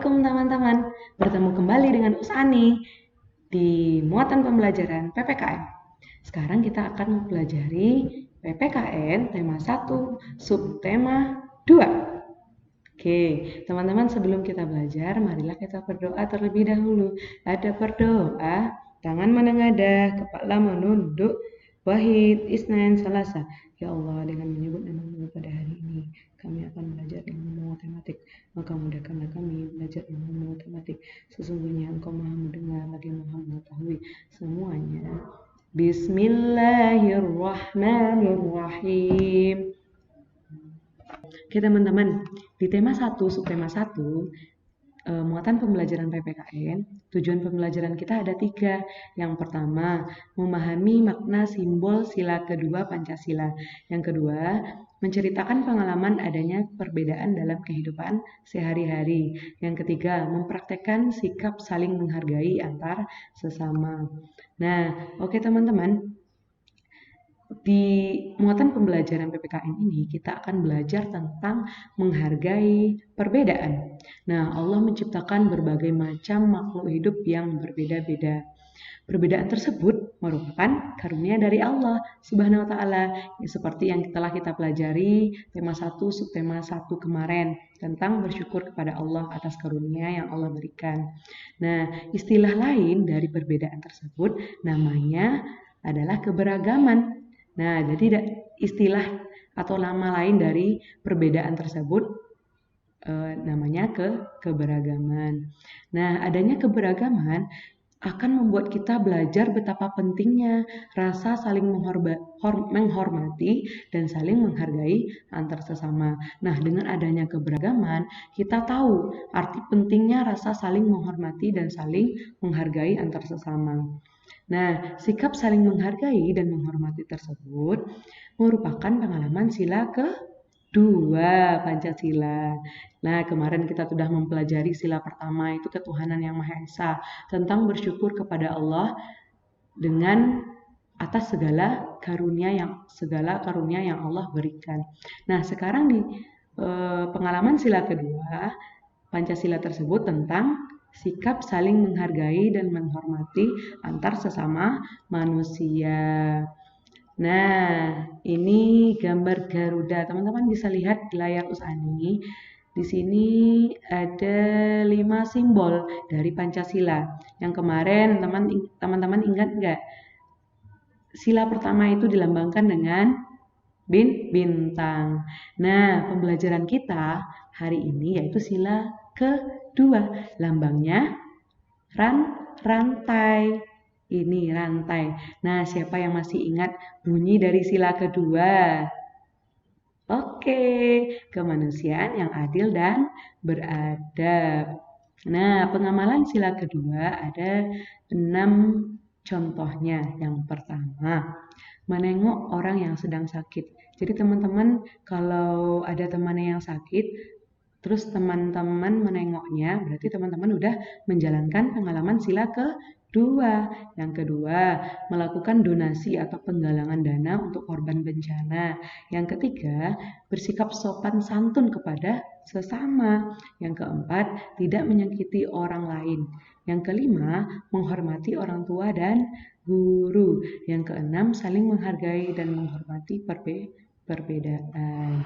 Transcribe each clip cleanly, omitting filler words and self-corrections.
Assalamualaikum teman-teman. Bertemu kembali dengan Usani di muatan pembelajaran PPKN. Sekarang kita akan mempelajari PPKN tema 1, subtema 2. Oke, teman-teman, sebelum kita belajar, marilah kita berdoa terlebih dahulu. Ada berdoa, tangan menengadah, kepala menunduk, wahid, isnain, salasa. Ya Allah, dengan menyebut nama-Mu pada hari ini, kami akan belajar ilmu matematik. Maka mudahkanlah kami belajar ilmu matematik. Sesungguhnya Engkau Maha mendengar lagi Maha mengetahui semuanya. Bismillahirrahmanirrahim. Oke teman-teman, di tema 1, subtema 1, muatan pembelajaran PPKN, tujuan pembelajaran kita ada 3. Yang pertama, memahami makna simbol sila kedua Pancasila. Yang kedua, menceritakan pengalaman adanya perbedaan dalam kehidupan sehari-hari. Yang ketiga, mempraktekkan sikap saling menghargai antar sesama. Nah, oke teman-teman, di muatan pembelajaran PPKN ini kita akan belajar tentang menghargai perbedaan. Nah, Allah menciptakan berbagai macam makhluk hidup yang berbeda-beda. Perbedaan tersebut merupakan karunia dari Allah Subhanahu wa taala, seperti yang telah kita pelajari tema 1 subtema 1 kemarin tentang bersyukur kepada Allah atas karunia yang Allah berikan. Nah, istilah lain dari perbedaan tersebut namanya adalah keberagaman. Nah, jadi istilah atau nama lain dari perbedaan tersebut namanya keberagaman. Nah, adanya keberagaman akan membuat kita belajar betapa pentingnya rasa saling menghormati dan saling menghargai antar sesama. Nah, dengan adanya keberagaman, kita tahu arti pentingnya rasa saling menghormati dan saling menghargai antar sesama. Nah, sikap saling menghargai dan menghormati tersebut merupakan pengalaman sila kedua Pancasila. Nah, kemarin kita sudah mempelajari sila pertama, itu ketuhanan yang Maha Esa, tentang bersyukur kepada Allah dengan atas segala karunia yang Allah berikan. Nah, sekarang di pengalaman sila kedua Pancasila tersebut tentang sikap saling menghargai dan menghormati antar sesama manusia. Nah, ini gambar Garuda. Teman-teman bisa lihat di layar Usani. Di sini ada 5 simbol dari Pancasila. Yang kemarin teman-teman ingat nggak? Sila pertama itu dilambangkan dengan bintang. Nah, pembelajaran kita hari ini yaitu sila kedua. Lambangnya rantai. Ini rantai. Nah, siapa yang masih ingat bunyi dari sila kedua? Oke, kemanusiaan yang adil dan beradab. Nah, pengamalan sila kedua ada 6 contohnya. Yang pertama, menengok orang yang sedang sakit. Jadi teman-teman kalau ada temannya yang sakit, terus teman-teman menengoknya, berarti teman-teman udah menjalankan pengalaman sila kedua. Yang kedua, melakukan donasi atau penggalangan dana untuk korban bencana. Yang ketiga, bersikap sopan santun kepada sesama. Yang keempat, tidak menyakiti orang lain. Yang kelima, menghormati orang tua dan guru. Yang keenam, saling menghargai dan menghormati perbedaan.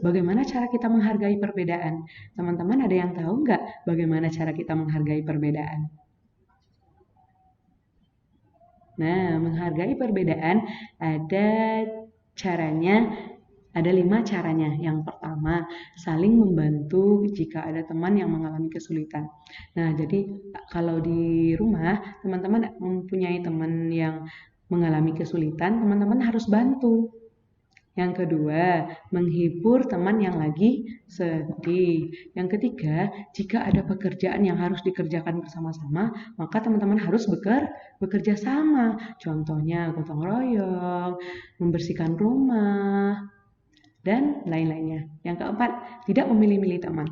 Bagaimana cara kita menghargai perbedaan? Teman-teman ada yang tahu nggak bagaimana cara kita menghargai perbedaan? Nah, menghargai perbedaan ada caranya, ada 5 caranya. Yang pertama, saling membantu jika ada teman yang mengalami kesulitan. Nah, jadi kalau di rumah teman-teman mempunyai teman yang mengalami kesulitan, teman-teman harus bantu. Yang kedua, menghibur teman yang lagi sedih. Yang ketiga, jika ada pekerjaan yang harus dikerjakan bersama-sama, maka teman-teman harus bekerja sama. Contohnya, gotong royong, membersihkan rumah, dan lain-lainnya. Yang keempat, tidak memilih-milih teman.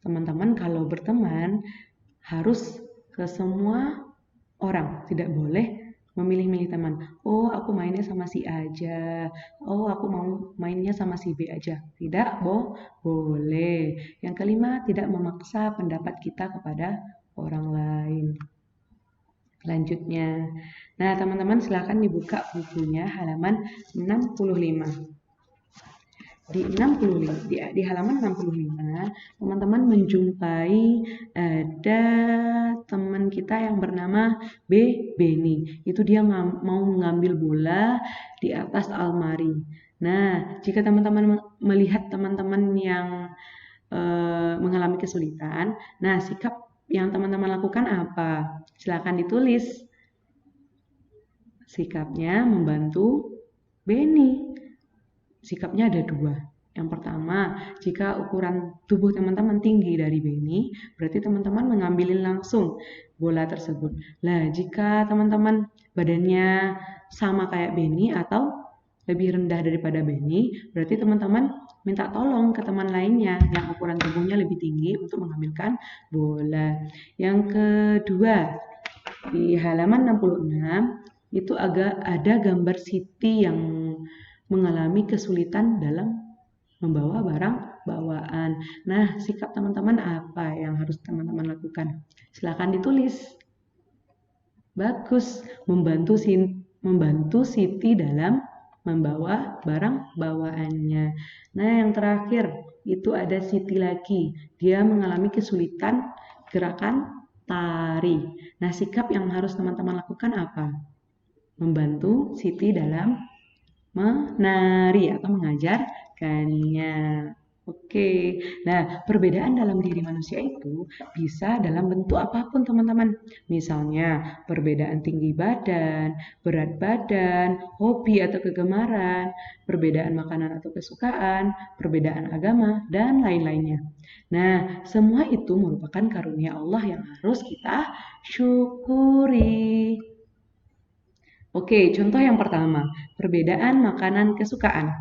Teman-teman kalau berteman harus ke semua orang, tidak boleh memilih-milih teman. Oh, aku mainnya sama si A aja. Oh, aku mau mainnya sama si B aja. Tidak, boleh. Yang kelima, tidak memaksa pendapat kita kepada orang lain. Selanjutnya. Nah, teman-teman silakan dibuka bukunya halaman 65. Di halaman 65, teman-teman menjumpai ada teman kita yang bernama Beni. Itu dia mau mengambil bola di atas almari. Nah, jika teman-teman melihat teman-teman yang mengalami kesulitan, nah sikap yang teman-teman lakukan apa? Silakan ditulis. Sikapnya membantu Beni. Sikapnya ada dua. Yang pertama, jika ukuran tubuh teman-teman tinggi dari Beni, berarti teman-teman mengambilin langsung bola tersebut. Nah, jika teman-teman badannya sama kayak Beni atau lebih rendah daripada Beni, berarti teman-teman minta tolong ke teman lainnya yang ukuran tubuhnya lebih tinggi untuk mengambilkan bola. Yang kedua, di halaman 66, itu ada gambar Siti yang mengalami kesulitan dalam membawa barang bawaan. Nah, sikap teman-teman apa yang harus teman-teman lakukan? Silakan ditulis. Bagus, membantu Siti dalam membawa barang bawaannya. Nah, yang terakhir itu ada Siti lagi. Dia mengalami kesulitan gerakan tari. Nah, sikap yang harus teman-teman lakukan apa? Membantu Siti dalam menari atau mengajarkannya. Oke, nah perbedaan dalam diri manusia itu bisa dalam bentuk apapun teman-teman. Misalnya perbedaan tinggi badan, berat badan, hobi atau kegemaran, perbedaan makanan atau kesukaan, perbedaan agama, dan lain-lainnya. Nah, semua itu merupakan karunia Allah yang harus kita syukuri. Oke, contoh yang pertama, perbedaan makanan kesukaan.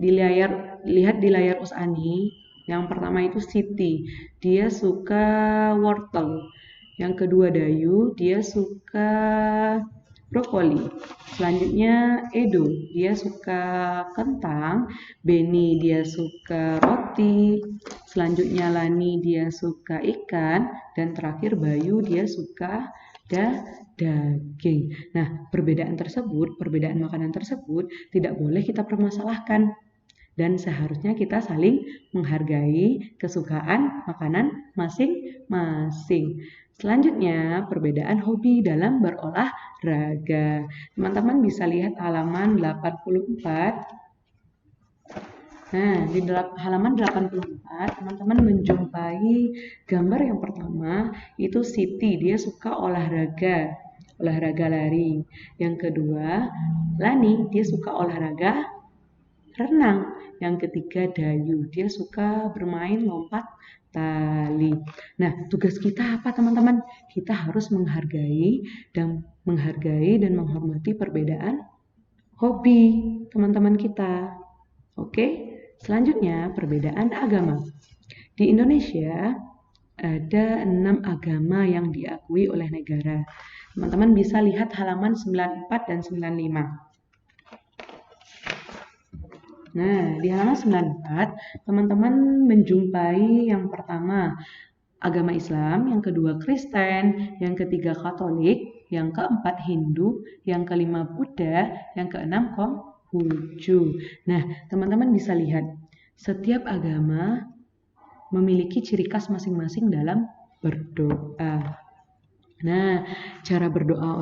Lihat di layar Usani, yang pertama itu Siti, dia suka wortel. Yang kedua Dayu, dia suka brokoli. Selanjutnya Edo, dia suka kentang. Beni, dia suka roti. Selanjutnya Lani, dia suka ikan. Dan terakhir Bayu, dia suka daging. Nah, perbedaan makanan tersebut tidak boleh kita permasalahkan. Dan seharusnya kita saling menghargai kesukaan makanan masing-masing. Selanjutnya, perbedaan hobi dalam berolahraga. Teman-teman bisa lihat halaman 84. Nah, di halaman 84, teman-teman menjumpai gambar yang pertama, itu Siti, dia suka olahraga lari. Yang kedua, Lani, dia suka olahraga renang. Yang ketiga, Dayu, dia suka bermain lompat tali. Nah, tugas kita apa teman-teman? Kita harus menghargai dan menghormati perbedaan hobi teman-teman kita. Oke? Selanjutnya, perbedaan agama. Di Indonesia, ada 6 agama yang diakui oleh negara. Teman-teman bisa lihat halaman 94 dan 95. Nah, di halaman 94, teman-teman menjumpai yang pertama, agama Islam, yang kedua Kristen, yang ketiga Katolik, yang keempat Hindu, yang kelima Buddha, yang keenam Konghucu. Nah, teman-teman bisa lihat, setiap agama memiliki ciri khas masing-masing dalam berdoa. Nah, cara berdoa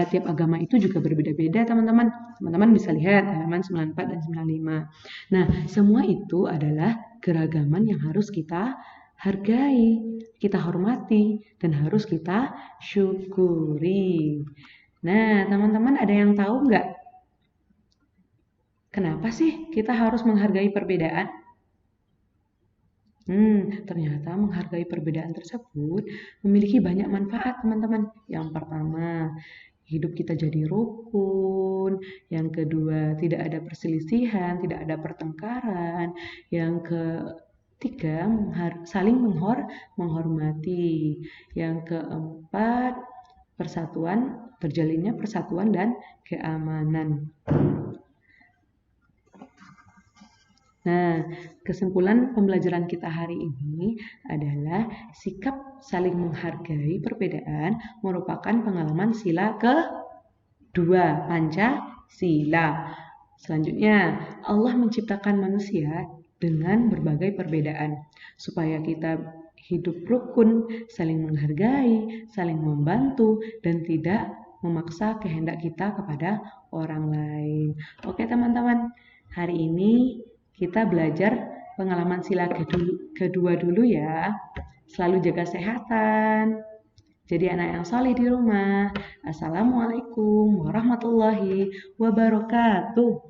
tiap agama itu juga berbeda-beda, teman-teman. Teman-teman bisa lihat halaman 94 dan 95. Nah, semua itu adalah keragaman yang harus kita hargai, kita hormati, dan harus kita syukuri. Nah, teman-teman ada yang tahu nggak? Kenapa sih kita harus menghargai perbedaan? Ternyata menghargai perbedaan tersebut memiliki banyak manfaat, teman-teman. Yang pertama, hidup kita jadi rukun. Yang kedua, tidak ada perselisihan, tidak ada pertengkaran. Yang ketiga, saling menghormati. Yang keempat, terjalinnya persatuan dan keamanan. Nah, kesimpulan pembelajaran kita hari ini adalah sikap saling menghargai perbedaan merupakan pengalaman sila kedua, Pancasila. Selanjutnya, Allah menciptakan manusia dengan berbagai perbedaan supaya kita hidup rukun, saling menghargai, saling membantu, dan tidak memaksa kehendak kita kepada orang lain. Oke teman-teman, hari ini kita belajar pengalaman sila kedua dulu ya. Selalu jaga kesehatan. Jadi anak yang soleh di rumah. Assalamualaikum warahmatullahi wabarakatuh.